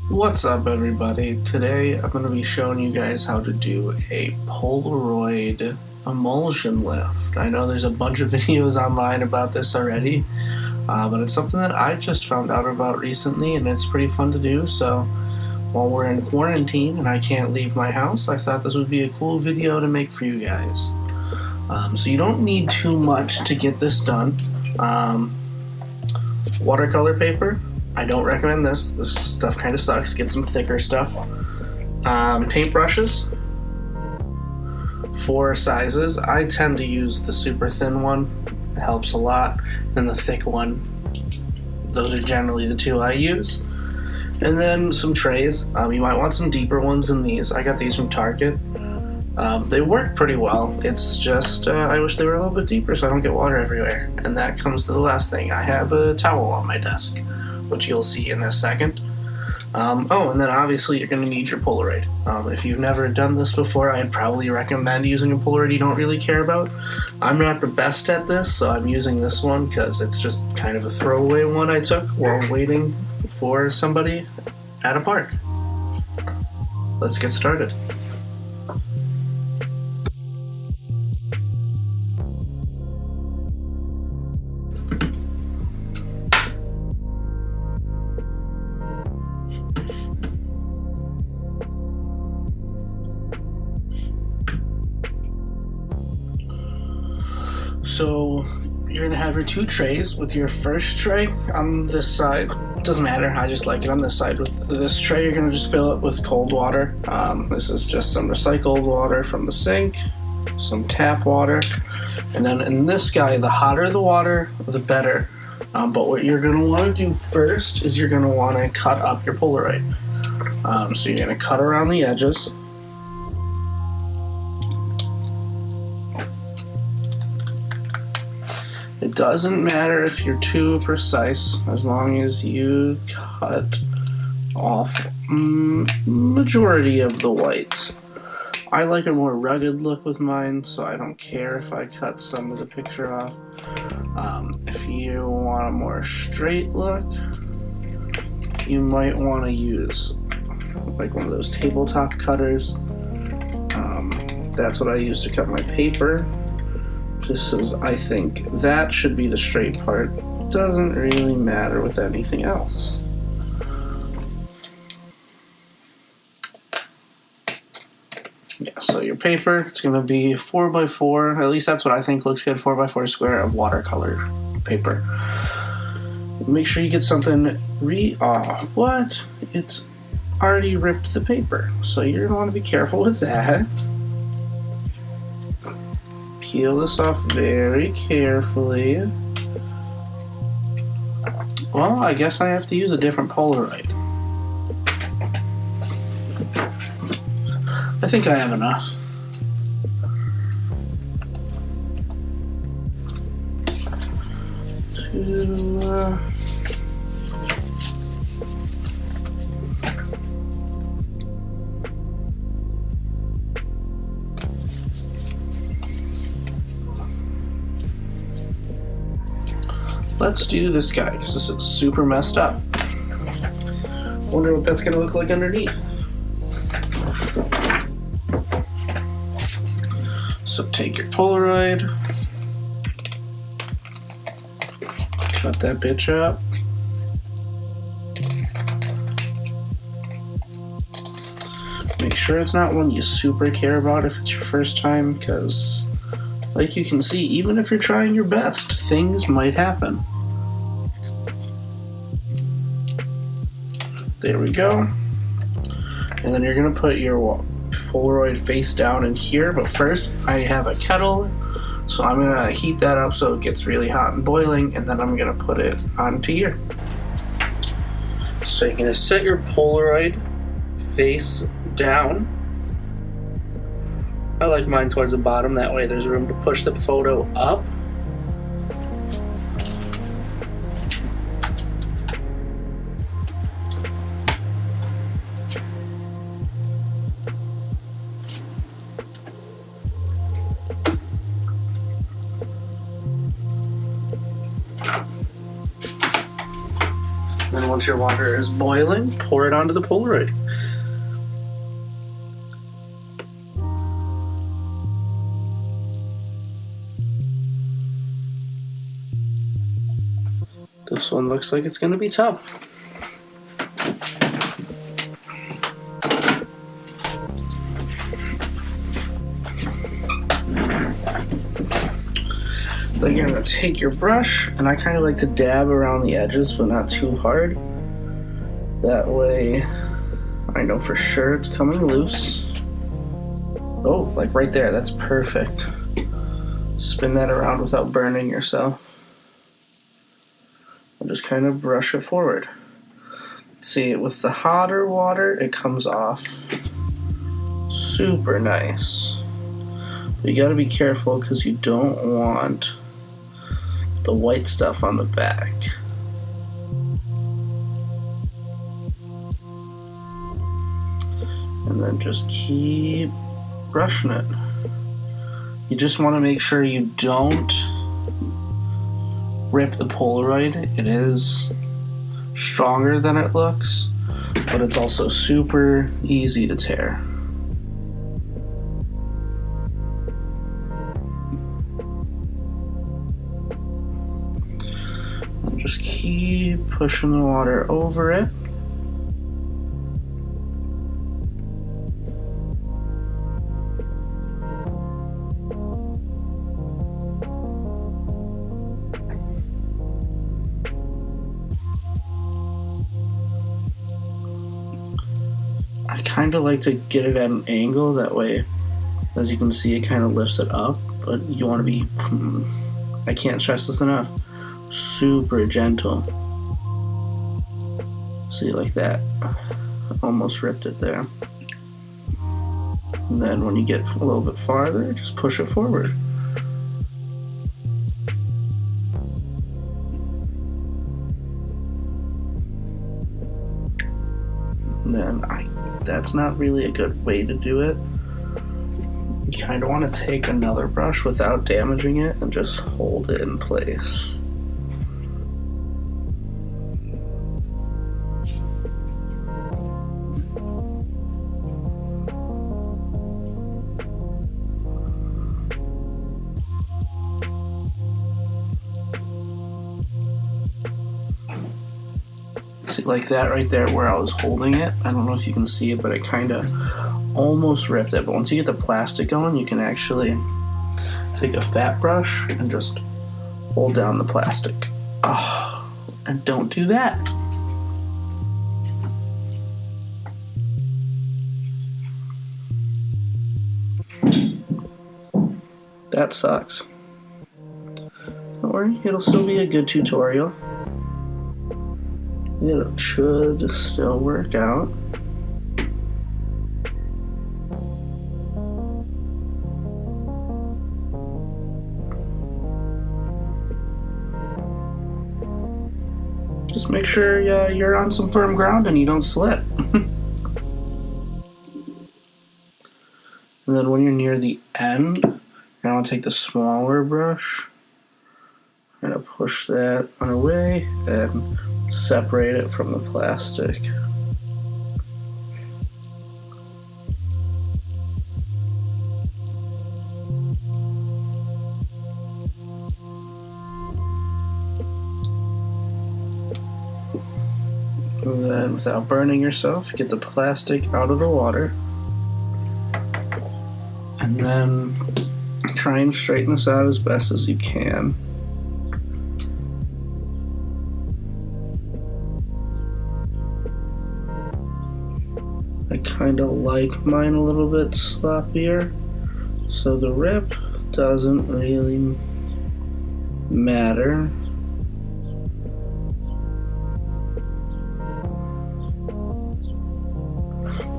What's up, everybody? Today I'm going to be showing you guys how to do a Polaroid emulsion lift. I know there's a bunch of videos online about this already, but it's something that I just found out about recently, and it's pretty fun to do. So while we're in quarantine and I can't leave my house, I thought this would be a cool video to make for you guys. So you don't need too much to get this done. Watercolor paper. I don't recommend this. This stuff kind of sucks. Get some thicker stuff. Paintbrushes. 4 sizes. I tend to use the super thin one. It helps a lot. And the thick one. Those are generally the 2 I use. And then some trays. You might want some deeper ones than these. I got these from Target. They work pretty well. It's just I wish they were a little bit deeper so I don't get water everywhere. And that comes to the last thing. I have a towel on my desk, which you'll see in a second. Oh, and then obviously you're going to need your Polaroid. If you've never done this before, I'd probably recommend using a Polaroid you don't really care about. I'm not the best at this, so I'm using this one because it's just kind of a throwaway one I took while waiting for somebody at a park. Let's get started. So you're going to have your 2 trays with your first tray on this side. It doesn't matter, I just like it on this side. With this tray, you're going to just fill it with cold water. This is just some recycled water from the sink, some tap water, and then in this guy, the hotter the water, the better. But what you're going to want to do first is you're going to want to cut up your Polaroid. So you're going to cut around the edges. It doesn't matter if you're too precise, as long as you cut off majority of the whites. I like a more rugged look with mine, so I don't care if I cut some of the picture off. If you want a more straight look, you might want to use like one of those tabletop cutters. That's what I use to cut my paper. Just as I think that should be the straight part. Doesn't really matter with anything else. Yeah, so your paper, it's going to be 4x4, at least that's what I think looks good, 4x4 square of watercolor paper. Make sure you get something what? It's already ripped the paper, so you're going to want to be careful with that. Peel this off very carefully. Well, I guess I have to use a different Polaroid. I think I have enough. Let's do this guy, because this is super messed up. Wonder what that's going to look like underneath. So take your Polaroid, cut that bitch up. Make sure it's not one you super care about if it's your first time, because like you can see, even if you're trying your best, things might happen. There we go. And then you're going to put your Polaroid face down in here, but first I have a kettle, so I'm going to heat that up so it gets really hot and boiling, and then I'm going to put it onto here. So you're going to set your Polaroid face down. I like mine towards the bottom, that way there's room to push the photo up. then once your water is boiling, pour it onto the Polaroid. This one looks like it's going to be tough. Then you're going to take your brush, and I kind of like to dab around the edges, but not too hard. That way, I know for sure it's coming loose. Oh, like right there, that's perfect. Spin that around without burning yourself. And just kind of brush it forward. See, with the hotter water, it comes off super nice. But you gotta be careful because you don't want the white stuff on the back. And then just keep brushing it. You just want to make sure you don't rip the Polaroid. It is stronger than it looks, but it's also super easy to tear. And just keep pushing the water over it. I kind of like to get it at an angle, that way, as you can see, it kind of lifts it up, but you want to be, I can't stress this enough, super gentle. See, like that. Almost ripped it there. And then when you get a little bit farther, just push it forward. And then that's not really a good way to do it. You kind of want to take another brush without damaging it and just hold it in place. See, like that right there where I was holding it. I don't know if you can see it, but it kind of almost ripped it. But once you get the plastic going, you can actually take a fat brush and just hold down the plastic. Oh, and don't do that. That sucks. Don't worry, it'll still be a good tutorial. It should still work out. Just make sure you're on some firm ground and you don't slip. And then when you're near the end, you're going to take the smaller brush and push that away and separate it from the plastic. And then, without burning yourself, get the plastic out of the water. And then try and straighten this out as best as you can. I kind of like mine a little bit sloppier, so the rip doesn't really matter.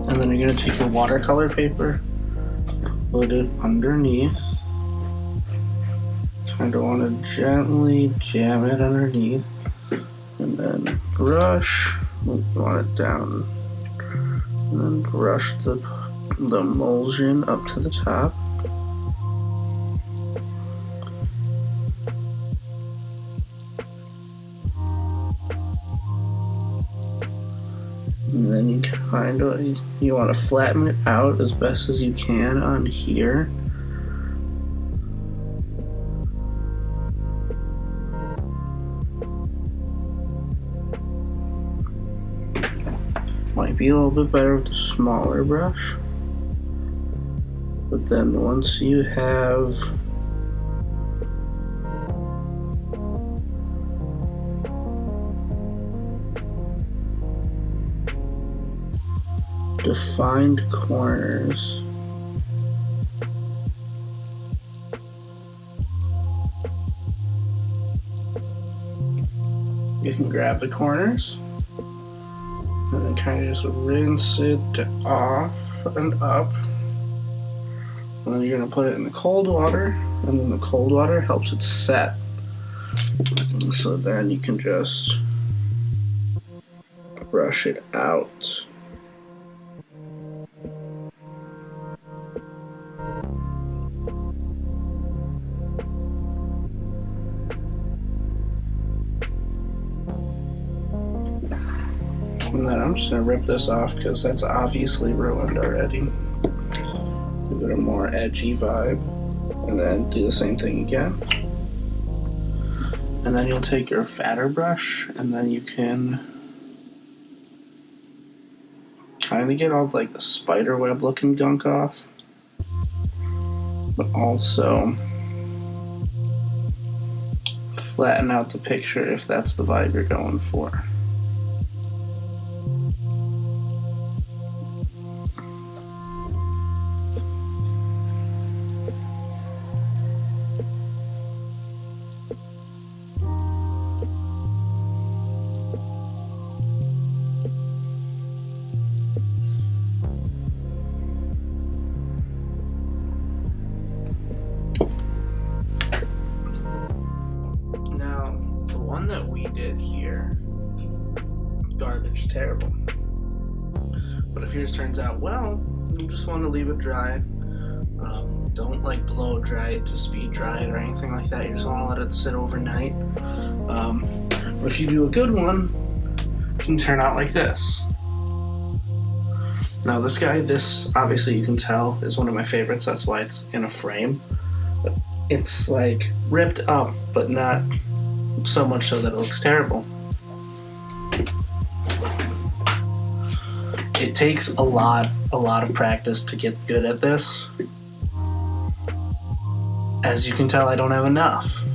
And then you're going to take your watercolor paper, put it underneath. Kind of want to gently jam it underneath, and then brush. You want it down. And then brush the emulsion up to the top. And then you want to flatten it out as best as you can on here. Might be a little bit better with the smaller brush. But then once you have defined corners, you can grab the corners and then kind of just rinse it off and up. And then you're going to put it in the cold water, and then the cold water helps it set. And so then you can just brush it out. And then I'm just going to rip this off because that's obviously ruined already. Give it a more edgy vibe. And then do the same thing again. And then you'll take your fatter brush and then you can kind of get all like the spider web looking gunk off. But also flatten out the picture if that's the vibe you're going for. Now, the one that we did here, garbage, terrible. But if yours turns out well, you just want to leave it dry. Don't like blow dry it to speed dry it or anything like that. You just want to let it sit overnight. But if you do a good one, it can turn out like this. Now this obviously you can tell is one of my favorites. That's why it's in a frame. But it's like ripped up, but not so much so that it looks terrible. It takes a lot of practice to get good at this. As you can tell, I don't have enough.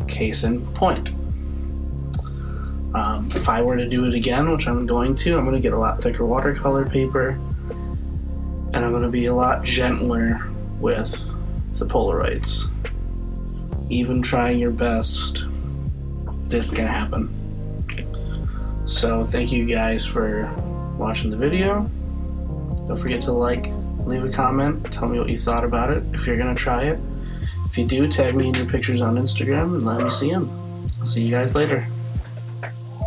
Case in point. If I were to do it again, which I'm going to get a lot thicker watercolor paper, and I'm going to be a lot gentler with the Polaroids. Even trying your best, this can happen. So thank you guys for watching the video. Don't forget to like, leave a comment, tell me what you thought about it, if you're going to try it. If you do, tag me in your pictures on Instagram and let me see them. I'll see you guys later.